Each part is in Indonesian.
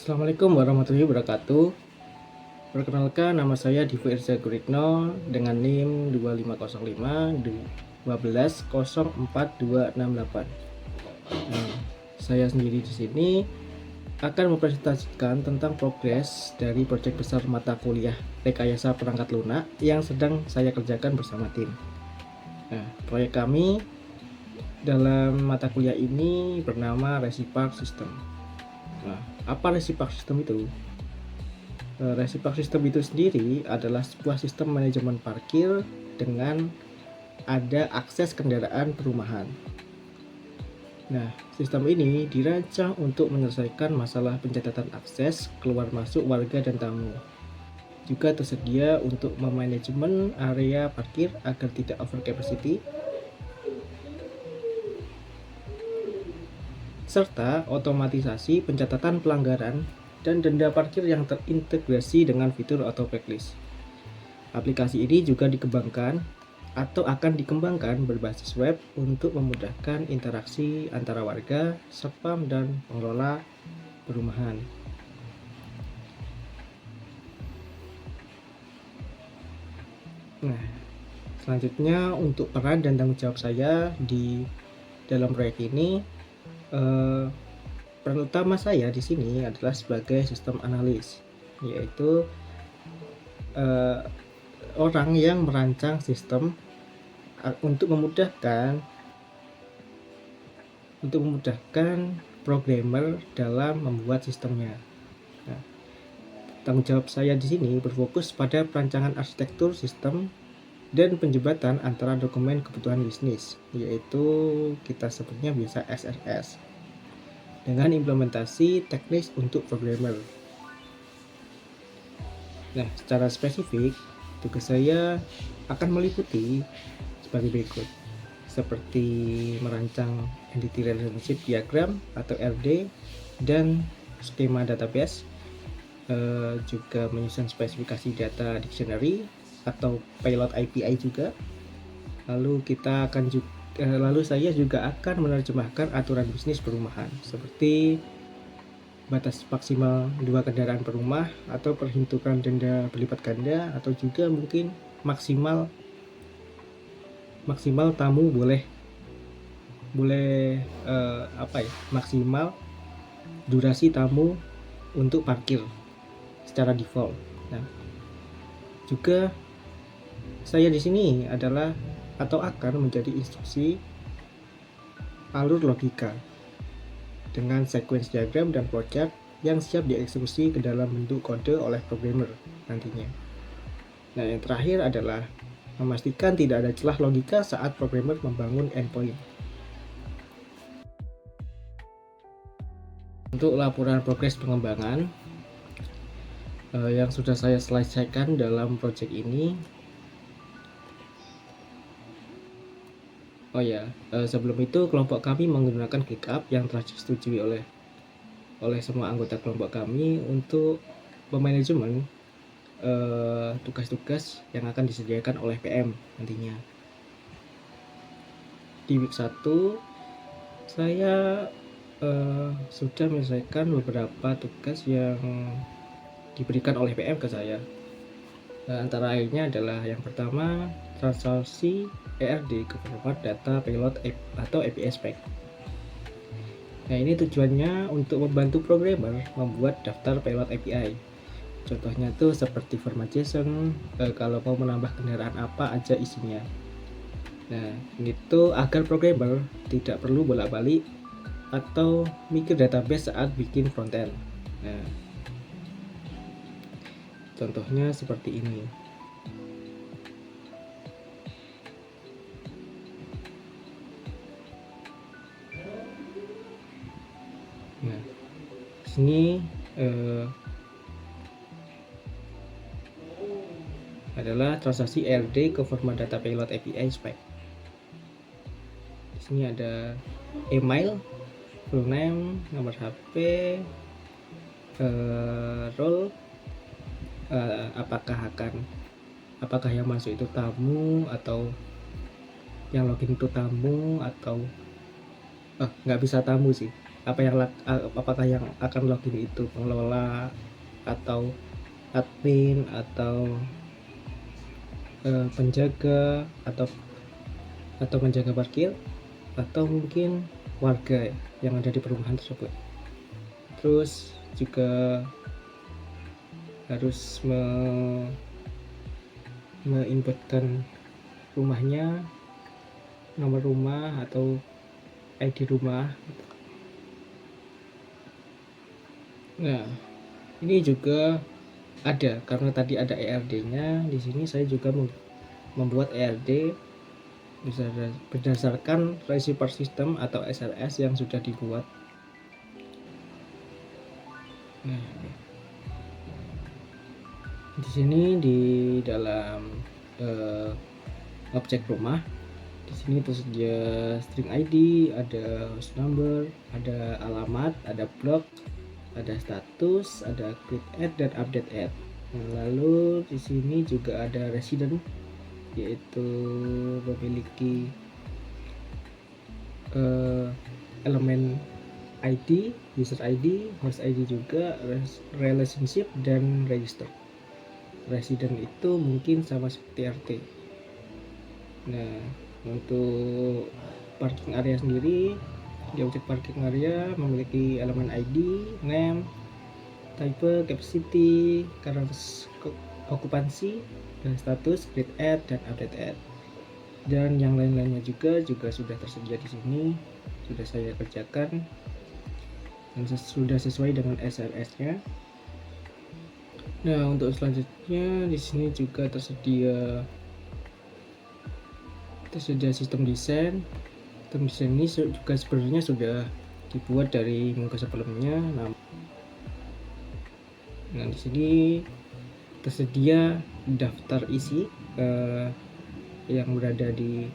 Assalamualaikum warahmatullahi wabarakatuh. Perkenalkan, nama saya Divo Irza Guritno dengan NIM 2505 12044268. Saya sendiri di sini akan mempresentasikan tentang progres dari proyek besar mata kuliah rekayasa perangkat lunak yang sedang saya kerjakan bersama tim. Proyek kami dalam mata kuliah ini bernama Resipark System. Apa Resipark System itu? Resipark System itu sendiri adalah sebuah sistem manajemen parkir dengan ada akses kendaraan perumahan. Sistem ini dirancang untuk menyelesaikan masalah pencatatan akses keluar masuk warga dan tamu. Juga tersedia untuk memanajemen area parkir agar tidak over capacity, serta otomatisasi pencatatan pelanggaran dan denda parkir yang terintegrasi dengan fitur auto blacklist. Aplikasi ini juga dikembangkan atau akan dikembangkan berbasis web untuk memudahkan interaksi antara warga, spam, dan pengelola perumahan. Selanjutnya untuk peran dan tanggung jawab saya di dalam proyek ini, peran utama saya di sini adalah sebagai sistem analis, yaitu orang yang merancang sistem untuk memudahkan programmer dalam membuat sistemnya. Tanggung jawab saya di sini berfokus pada perancangan arsitektur sistem dan penjembatan antara dokumen kebutuhan bisnis, yaitu kita sebutnya biasa SRS, dengan implementasi teknis untuk programmer. Secara spesifik, tugas saya akan meliputi sebagai berikut, seperti merancang Entity Relationship Diagram atau RD dan skema database, juga menyusun spesifikasi data dictionary atau payload API juga. Lalu saya juga akan menerjemahkan aturan bisnis perumahan seperti batas maksimal 2 kendaraan per rumah atau perhitungan denda berlipat ganda, atau juga mungkin maksimal tamu maksimal durasi tamu untuk parkir secara default. Juga saya di sini akan menjadi instruksi alur logika dengan sequence diagram dan flowchart yang siap dieksekusi ke dalam bentuk kode oleh programmer nantinya. Yang terakhir adalah memastikan tidak ada celah logika saat programmer membangun endpoint. Untuk laporan progres pengembangan yang sudah saya selesaikan dalam proyek ini, sebelum itu kelompok kami menggunakan ClickUp yang telah disetujui oleh semua anggota kelompok kami untuk memanajemen tugas-tugas yang akan disediakan oleh PM nantinya. Di week 1 saya sudah menyelesaikan beberapa tugas yang diberikan oleh PM ke saya. Antara lainnya adalah yang pertama, transaksi ERD ke format data payload atau API spec. Ini tujuannya untuk membantu programmer membuat daftar payload API. Contohnya tuh seperti format JSON, kalau mau menambah kendaraan apa aja isinya. Itu agar programmer tidak perlu bolak-balik atau mikir database saat bikin frontend. Contohnya seperti ini. Sini adalah transaksi RD ke format data payload API spec. Di sini ada email, full name, nomor HP, role, apakah yang masuk itu tamu atau yang login itu tamu, atau nggak bisa tamu sih, apakah yang akan login itu pengelola atau admin atau penjaga atau penjaga parkir atau mungkin warga yang ada di perumahan tersebut. Terus juga harus menginputkan rumahnya, nomor rumah atau ID rumah. Nah, ini juga ada karena tadi ada ERD-nya. Di sini saya juga membuat ERD berdasarkan receiver system atau SRS yang sudah dibuat. Nah, di sini di dalam objek rumah, di sini tersedia string ID, ada host number, ada alamat, ada blok, ada status, ada create add dan update add. Nah, lalu di sini juga ada resident, yaitu memiliki elemen ID, user ID, host ID juga, relationship dan register. Resident itu mungkin sama seperti RT. Nah, untuk parking area sendiri, di objek parking area memiliki elemen ID, name, type, capacity, current occupancy, dan status, create add dan update add. Dan yang lain-lainnya juga sudah tersedia di sini, sudah saya kerjakan dan sudah sesuai dengan SRS-nya. Nah, untuk selanjutnya di sini juga tersedia sistem desain. Sistem desain ini juga sebenarnya sudah dibuat dari minggu sebelumnya. Nah, di sini tersedia daftar isi yang berada di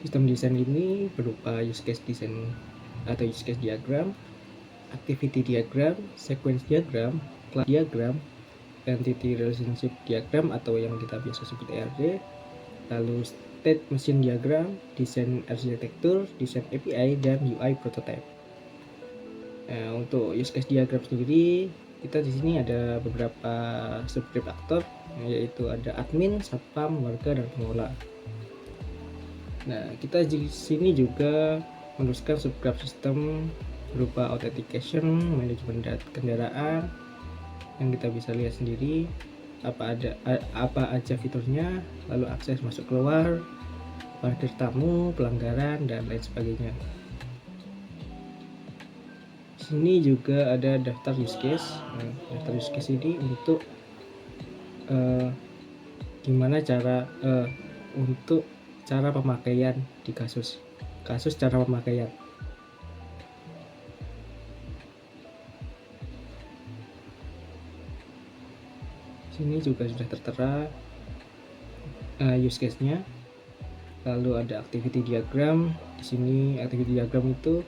sistem desain ini berupa use case design atau use case diagram, activity diagram, sequence diagram, class diagram, entity relationship diagram atau yang kita biasa sebut ERD, lalu state machine diagram, desain arsitektur, desain API, dan UI prototype. Nah, untuk use case diagram sendiri, kita di sini ada beberapa subgroup aktor, yaitu ada admin, satpam, warga, dan pengelola. Nah, kita di sini juga menuliskan subgroup sistem berupa authentication, manajemen kendaraan, yang kita bisa lihat sendiri apa aja fiturnya, lalu akses masuk keluar, parkir tamu, pelanggaran, dan lain sebagainya. Di sini juga ada daftar use case. Nah, daftar use case ini untuk gimana cara untuk cara pemakaian di kasus cara pemakaian. Sini juga sudah tertera use case-nya. Lalu ada activity diagram. Di sini activity diagram itu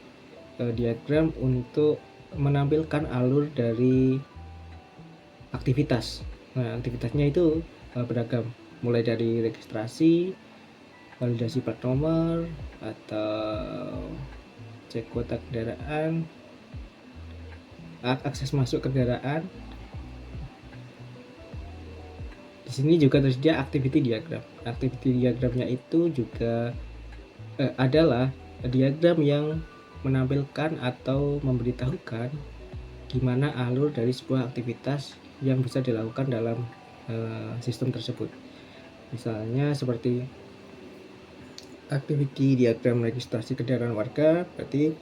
diagram untuk menampilkan alur dari aktivitas. Nah, aktivitasnya itu beragam, mulai dari registrasi, validasi plat nomor, atau cek kuota kendaraan, akses masuk kendaraan. Di sini juga tersedia activity diagram. Activity diagramnya itu juga adalah diagram yang menampilkan atau memberitahukan gimana alur dari sebuah aktivitas yang bisa dilakukan dalam sistem tersebut. Misalnya seperti activity diagram registrasi kendaraan warga, berarti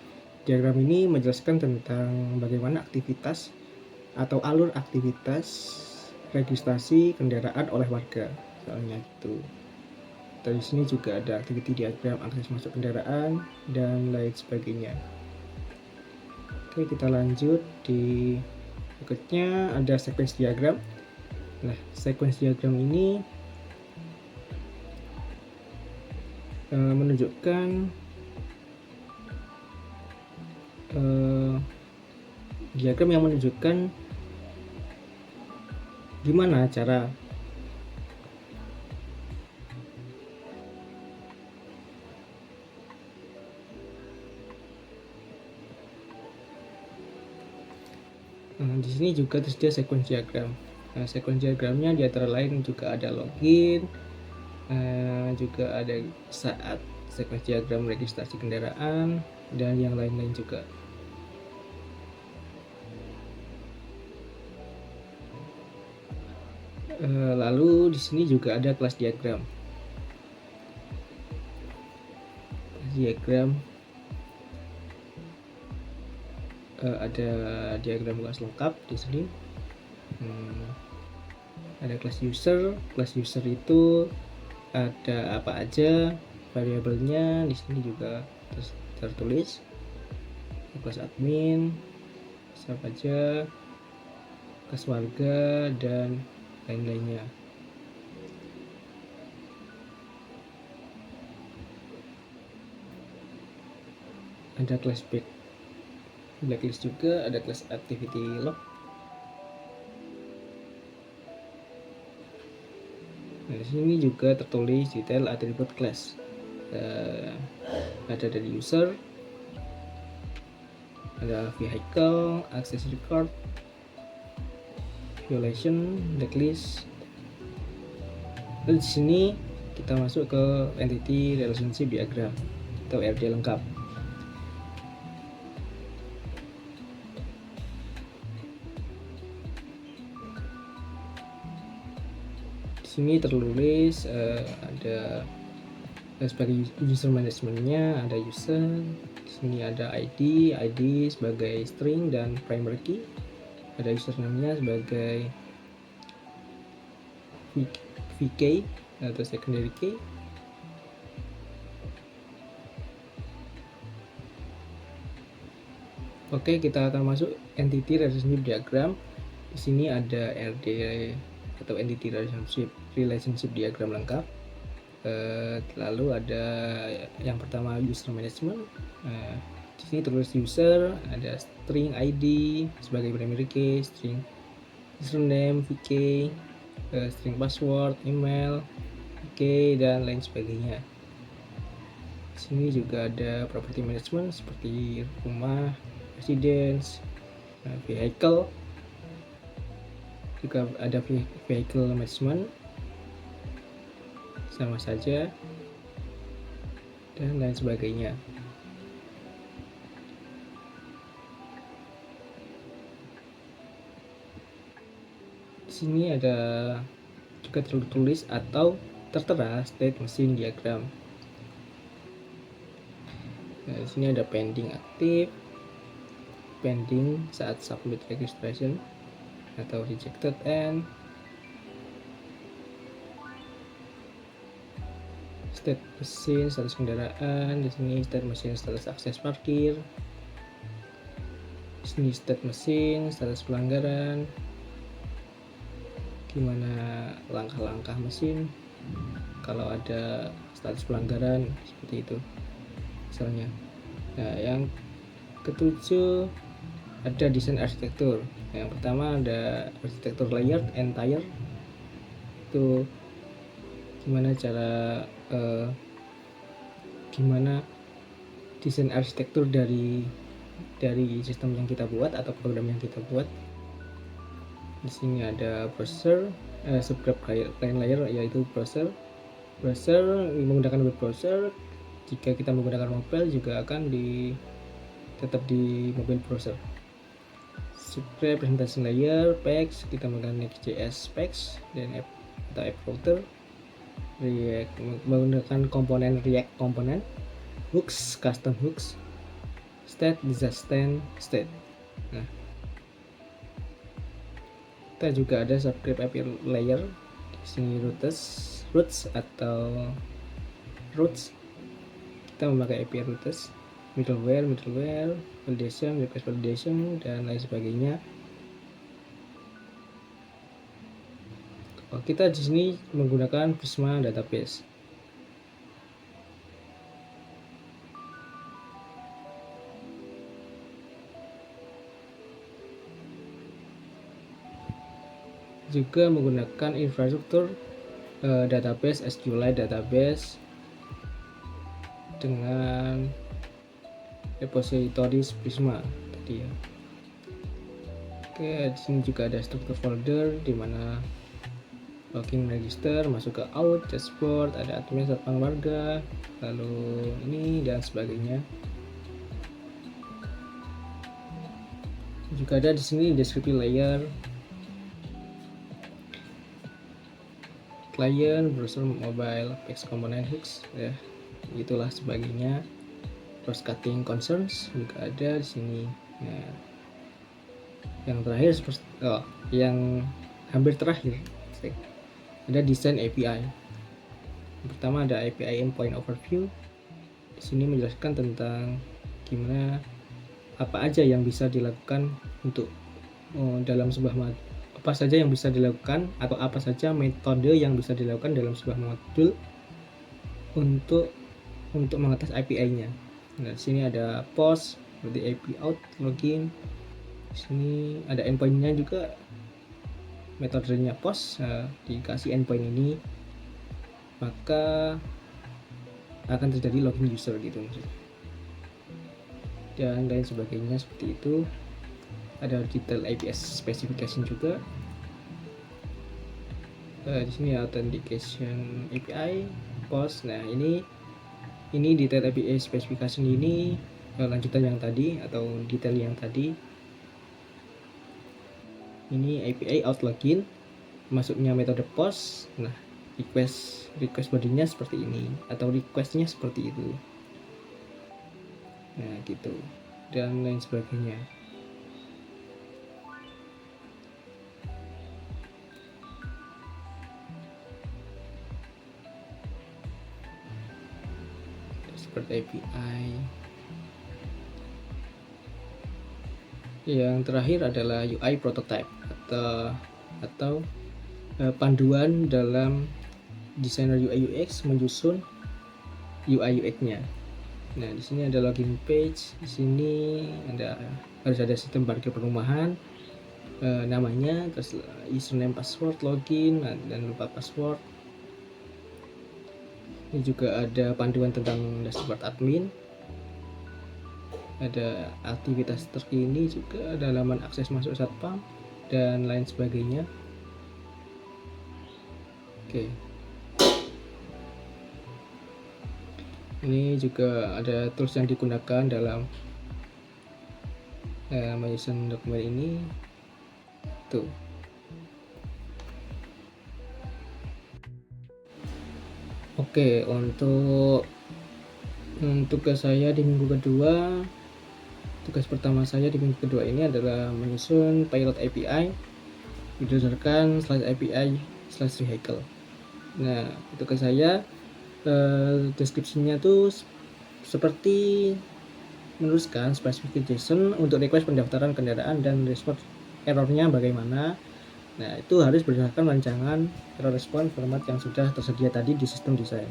diagram ini menjelaskan tentang bagaimana aktivitas atau alur aktivitas registrasi kendaraan oleh warga, misalnya itu. Dari sini juga ada activity diagram akses masuk kendaraan dan lain sebagainya. Oke, kita lanjut. Di berikutnya ada sequence diagram. Nah, sequence diagram ini menunjukkan diagram yang menunjukkan gimana cara Di sini juga tersedia sequence diagram. Sequence diagramnya di antara lain juga ada login, juga ada saat sequence diagram registrasi kendaraan, dan yang lain-lain juga. Lalu di sini juga ada kelas diagram. Ada diagram kelas lengkap di sini. Ada kelas user. Kelas user itu ada apa aja variabelnya, di sini juga tertulis. Kelas admin, siapa aja, kelas warga, dan lain-lainnya. Ada kelas blacklist juga, ada kelas activity log. Di sini juga tertulis detail atribut class. Ada dari user, ada vehicle, access record, violation, blacklist. Lalu di sini kita masuk ke entity relationship diagram atau RD lengkap. Di sini tertulis ada sebagai user manajemennya, ada user. Di sini ada ID sebagai string dan primary key. Ada username-nya sebagai VK atau secondary key. Oke, kita akan masuk entity relationship diagram. Di sini ada RD atau entity relationship diagram lengkap. Lalu ada yang pertama user management. Di sini terus user, ada string ID sebagai primary key, string username, VK, string password, email, VK, dan lain sebagainya. Di sini juga ada property management seperti rumah, residence, vehicle. Juga ada vehicle management, sama saja, dan lain sebagainya. Di sini ada juga tertulis atau tertera state machine diagram. Di sini ada pending aktif, pending saat submit registration atau rejected end, state mesin status kendaraan. Di sini state mesin status akses parkir. Di sini state mesin status pelanggaran, gimana langkah-langkah mesin kalau ada status pelanggaran seperti itu misalnya. Nah, yang ketujuh ada desain arsitektur. Yang pertama ada arsitektur layered entire, itu gimana cara gimana desain arsitektur dari sistem yang kita buat atau program yang kita buat. Di sini ada browser, subscribe client layer, yaitu browser menggunakan web browser. Jika kita menggunakan mobile juga akan tetap di mobile browser. Subscribe presentation layer, packs, kita menggunakan Next.js packs dan atau app router. React menggunakan komponen React komponen, hooks, custom hooks, state, disaster state. Nah, kita juga ada subscript API layer. Di sini roots atau roots, kita memakai API roots, middleware, validation, request validation, dan lain sebagainya. Kita di sini menggunakan Prisma database. Juga menggunakan infrastruktur database SQLite database dengan repository Prisma tadi ya. Oke, di sini juga ada struktur folder di mana login register, masuk ke out, dashboard, ada admin, satpam warga, lalu ini dan sebagainya. Juga ada di sini deskripsi layer, client, browser, mobile, page component hooks, ya, itulah sebagainya. Cross cutting concerns juga ada di sini. Nah, yang terakhir yang hampir terakhir ada desain API. Pertama ada API endpoint overview. Di sini menjelaskan tentang gimana apa aja yang bisa dilakukan untuk dalam sebuah apa saja yang bisa dilakukan atau apa saja metode yang bisa dilakukan dalam sebuah modul untuk mengatas API-nya. Nah, di sini ada post, berarti API out, login. Di sini ada endpoint-nya juga. Metodenya post, dikasih endpoint ini maka akan terjadi login user gitu maksudnya. Dan lain sebagainya seperti itu. Ada detail API specification juga. Di sini authentication API post. Nah, ini detail API specification ini lanjutan yang tadi atau detail yang tadi. Ini API out login, masuknya metode post. Nah, request bodinya seperti ini atau requestnya seperti itu. Nah, gitu dan lain sebagainya. Seperti API. Yang terakhir adalah UI prototype atau panduan dalam desainer UI UX menyusun UI UX-nya. Nah, di sini ada login page, di sini harus ada sistem parkir perumahan, namanya, terus username, password, login, dan lupa password. Ini juga ada panduan tentang dashboard admin, ada aktivitas terkini, juga ada halaman akses masuk satpam dan lain sebagainya. Oke. Ini juga ada tools yang digunakan dalam menyusun dokumen ini. Tuh. Oke, untuk tugas saya di minggu kedua, tugas pertama saya di minggu kedua ini adalah menyusun pilot API berdasarkan slash API slash vehicle. Nah, tugas saya deskripsinya tuh seperti menuliskan specification untuk request pendaftaran kendaraan dan respon errornya bagaimana. Nah, itu harus berdasarkan rancangan error respon format yang sudah tersedia tadi di sistem desain.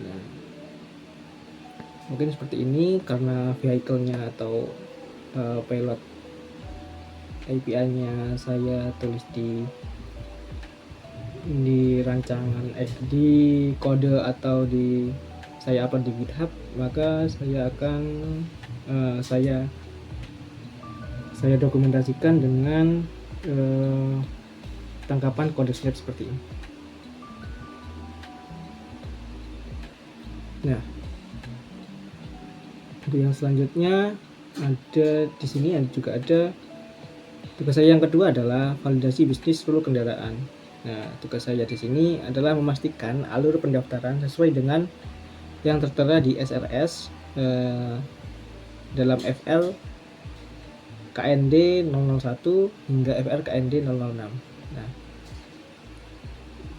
Nah, mungkin seperti ini karena vehicle-nya atau pilot API-nya saya tulis di rancangan di kode atau saya upload di GitHub, maka saya akan saya dokumentasikan dengan tangkapan kode snap seperti ini. Nah, untuk yang selanjutnya ada di sini juga ada tugas saya yang kedua adalah validasi bisnis flow kendaraan. Nah, tugas saya di sini adalah memastikan alur pendaftaran sesuai dengan yang tertera di SRS dalam FL KND 001 hingga FR KND 006. Nah,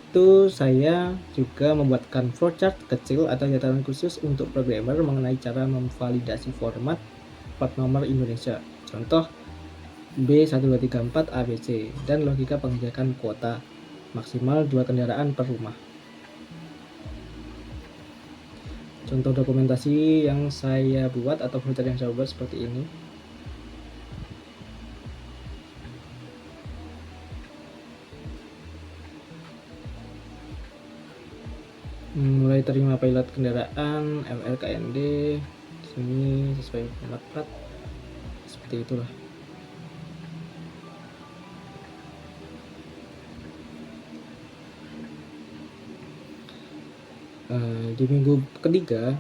itu saya juga membuatkan flowchart kecil atau catatan khusus untuk programmer mengenai cara memvalidasi format plat nomor Indonesia. Contoh B1234 ABC dan logika pengejakan kuota maksimal 2 kendaraan per rumah. Contoh dokumentasi yang saya buat atau flowchart yang saya buat seperti ini. Mulai terima pilot kendaraan LLKND di sini sesuai format plat seperti itulah. Di minggu ketiga,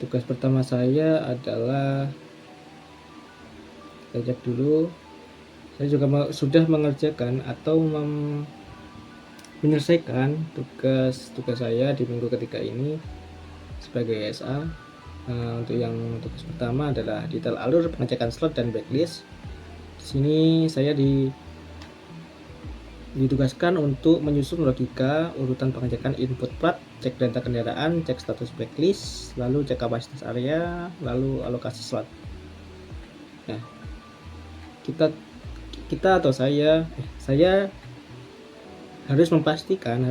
tugas pertama saya adalah, kita cek dulu, saya juga sudah mengerjakan atau menyelesaikan tugas saya di minggu ketiga ini sebagai SA. Untuk yang tugas pertama adalah detail alur pengecekan slot dan backlist. Di sini saya ditugaskan untuk menyusun logika urutan pengecekan input plat, cek data kendaraan, cek status backlist, lalu cek kapasitas area, lalu alokasi slot. Nah, saya harus memastikan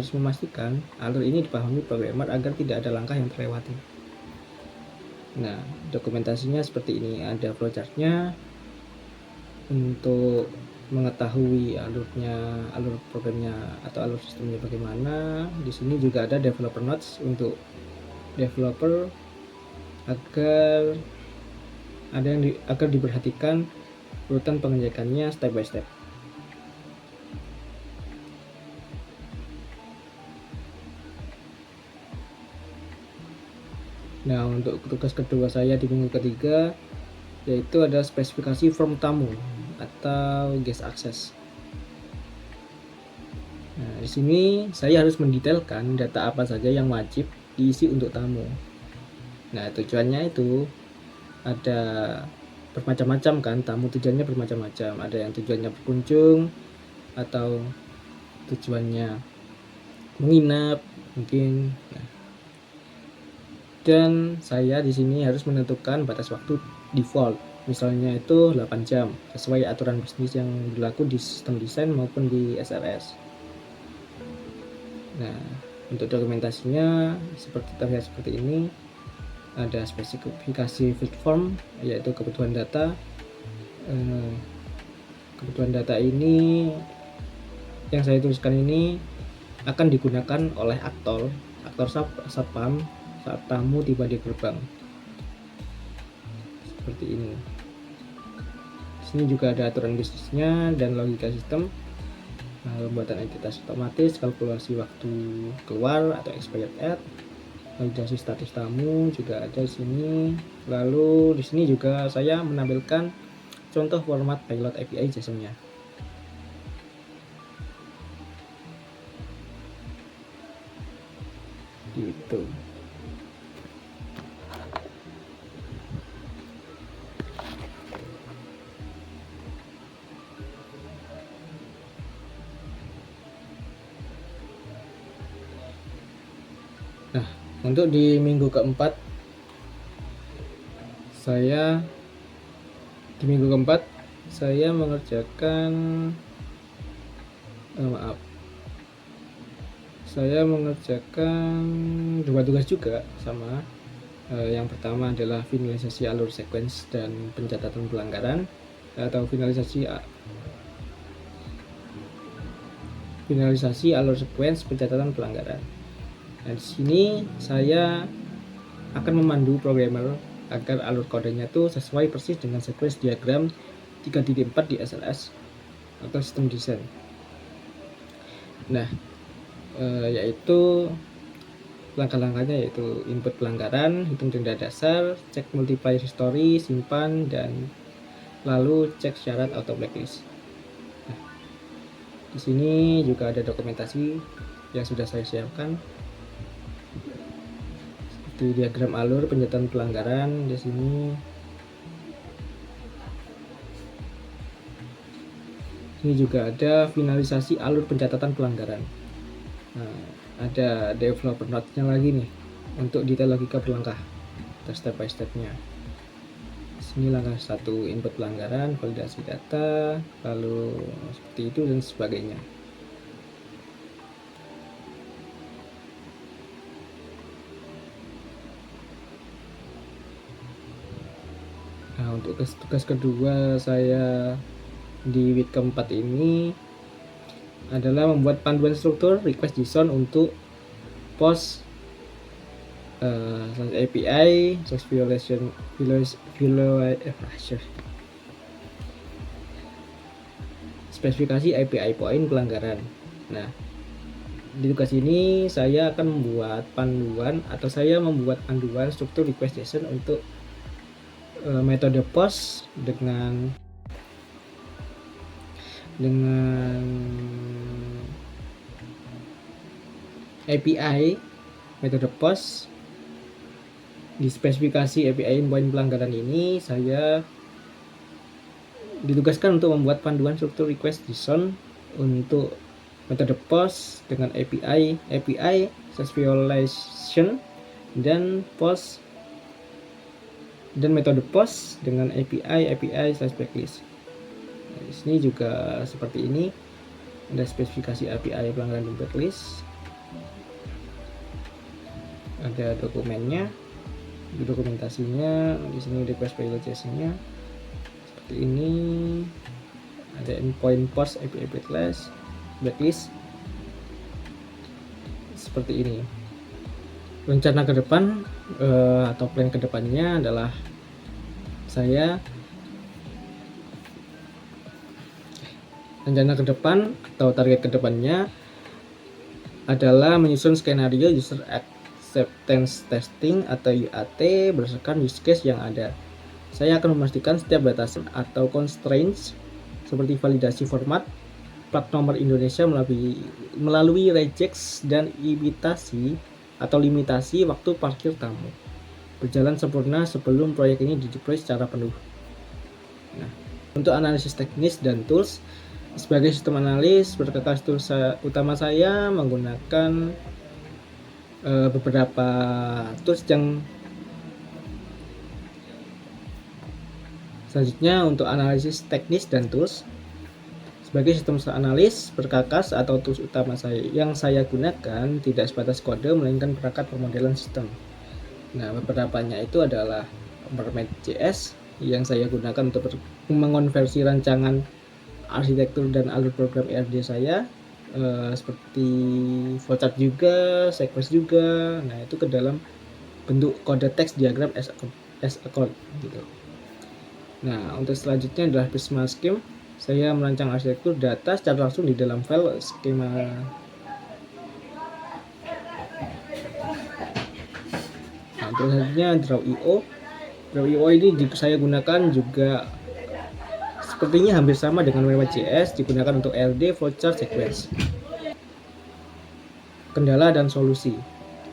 alur ini dipahami programmer agar tidak ada langkah yang terlewati. Nah, dokumentasinya seperti ini, ada flowchartnya untuk mengetahui alur programnya atau alur sistemnya bagaimana. Di sini juga ada developer notes untuk developer agar diperhatikan urutan pengecekannya step by step. Nah, untuk tugas kedua saya di minggu ketiga yaitu ada spesifikasi form tamu atau guest access. Nah, di sini saya harus mendetailkan data apa saja yang wajib diisi untuk tamu. Nah, tujuannya itu ada bermacam-macam kan, tamu tujuannya bermacam-macam. Ada yang tujuannya berkunjung atau tujuannya menginap mungkin. Nah, dan saya di sini harus menentukan batas waktu default, misalnya itu 8 jam sesuai aturan bisnis yang berlaku di sistem desain maupun di SLS. Nah, untuk dokumentasinya terlihat seperti ini. Ada spesifikasi field form, yaitu kebutuhan data. Kebutuhan data ini yang saya tuliskan ini akan digunakan oleh aktor satpam saat tamu tiba di gerbang. Seperti ini. Di sini juga ada aturan bisnisnya dan logika sistem, pembuatan entitas otomatis, kalkulasi waktu keluar atau expired at, validasi status tamu juga ada di sini. Lalu di sini juga saya menampilkan contoh format pilot API JSON-nya. Gitu. Nah, untuk di minggu keempat saya mengerjakan dua tugas juga sama. Yang pertama adalah finalisasi alur sequence dan pencatatan pelanggaran atau finalisasi alur sequence pencatatan pelanggaran. Nah, di sini saya akan memandu programmer agar alur kodenya itu sesuai persis dengan sequence diagram 3.4 di SLS atau sistem desain. Nah, yaitu langkah-langkahnya yaitu input pelanggaran, hitung denda dasar, cek multiplier history, simpan, dan lalu cek syarat auto blacklist. Nah, di sini juga ada dokumentasi yang sudah saya siapkan. Di diagram alur pencatatan pelanggaran di sini. Ini juga ada finalisasi alur pencatatan pelanggaran. Nah, ada developer note-nya lagi nih untuk detail logika berlangkah atau step by step-nya. Sini langkah 1 input pelanggaran, validasi data, lalu seperti itu dan sebagainya. Nah, untuk tugas kedua saya di week keempat ini adalah membuat panduan struktur request JSON untuk post API spesifikasi API point pelanggaran. Nah, di tugas ini saya akan membuat panduan struktur request JSON untuk metode post dengan API metode post. Di spesifikasi API endpoint pelanggaran ini saya ditugaskan untuk membuat panduan struktur request JSON untuk metode post dengan API slash violation dan post dan metode post dengan API slash blacklist. Nah, di sini juga seperti ini, ada spesifikasi API pelanggaran dan blacklist, ada dokumennya, dokumentasinya. Di sini request violation-nya seperti ini, ada endpoint post API blacklist seperti ini. Rencana ke depan atau plan ke depannya adalah rencana ke depan atau target ke depannya adalah menyusun skenario user acceptance testing atau UAT berdasarkan use case yang ada. Saya akan memastikan setiap batasan atau constraints seperti validasi format, plat nomor Indonesia melalui regex dan limitasi waktu parkir tamu berjalan sempurna sebelum proyek ini dideploy secara penuh. Nah, untuk analisis teknis dan tools, sebagai sistem analis berkelas tools utama saya menggunakan beberapa tools yang selanjutnya. Untuk analisis teknis dan tools, sebagai sistem analis berkakas atau tools utama yang saya gunakan tidak sebatas kode melainkan perangkat pemodelan sistem. Nah, beberapanya itu adalah Mermaid.js yang saya gunakan untuk mengonversi rancangan arsitektur dan alur program ERD saya, seperti flowchart juga, sequence juga. Nah, itu ke dalam bentuk kode teks diagram as a code gitu. Nah, untuk selanjutnya adalah Prisma Scheme. Saya merancang arsitektur data secara langsung di dalam file skema. Nah, untuk selanjutnya Draw.io ini saya gunakan juga sepertinya hampir sama dengan Mermaid.js, digunakan untuk ERD, flowchart, sequence. Kendala dan solusi.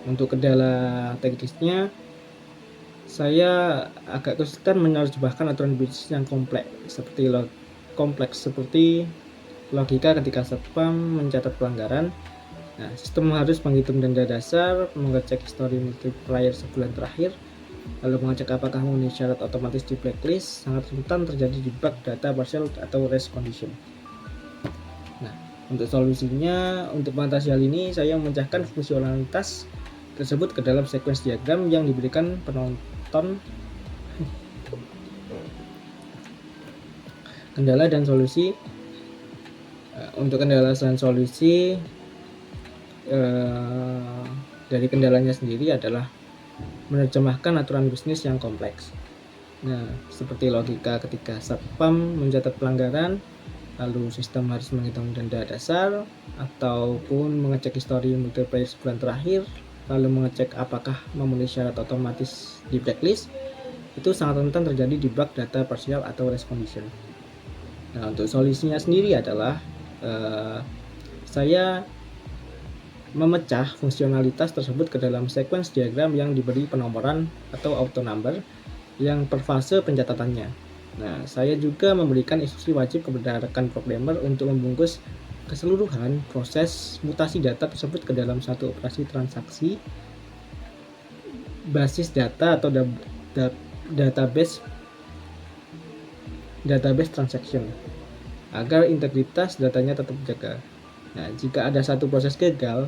Untuk kendala teknisnya, saya agak kesulitan menerjemahkan aturan bisnis yang kompleks seperti logika ketika satpam mencatat pelanggaran. Nah, sistem harus menghitung denda dasar, mengecek histori multiplier sebulan terakhir, lalu mengecek apakah memenuhi syarat otomatis di blacklist. Sangat rentan terjadi di bug data partial atau race condition. Nah, untuk solusinya, untuk mengatasi hal ini, saya memecahkan fungsionalitas tersebut ke dalam sequence diagram yang diberikan penonton. Kendala dan solusi. Untuk kendala dan solusi, dari kendalanya sendiri adalah menerjemahkan aturan bisnis yang kompleks. Nah, seperti logika ketika satpam mencatat pelanggaran, lalu sistem harus menghitung denda dasar, ataupun mengecek histori multiplier sebulan terakhir, lalu mengecek apakah memenuhi syarat otomatis di blacklist. Itu sangat rentan terjadi di bug data partial atau race condition. Nah, untuk solusinya sendiri adalah saya memecah fungsionalitas tersebut ke dalam sequence diagram yang diberi penomoran atau auto number yang per fase pencatatannya. Nah, saya juga memberikan instruksi wajib kepada rekan programmer untuk membungkus keseluruhan proses mutasi data tersebut ke dalam satu operasi transaksi basis data atau database transaction agar integritas datanya tetap terjaga. Nah, jika ada satu proses gagal,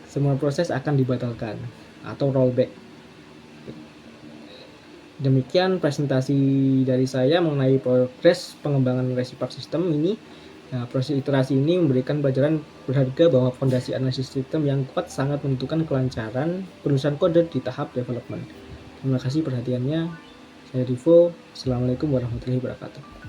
semua proses akan dibatalkan atau rollback. Demikian presentasi dari saya mengenai progres pengembangan Reciproc System ini. Nah, proses iterasi ini memberikan pelajaran berharga bahwa fondasi analisis sistem yang kuat sangat menentukan kelancaran penulisan kode di tahap development. Terima kasih perhatiannya. Saya Rivo. Assalamualaikum warahmatullahi wabarakatuh.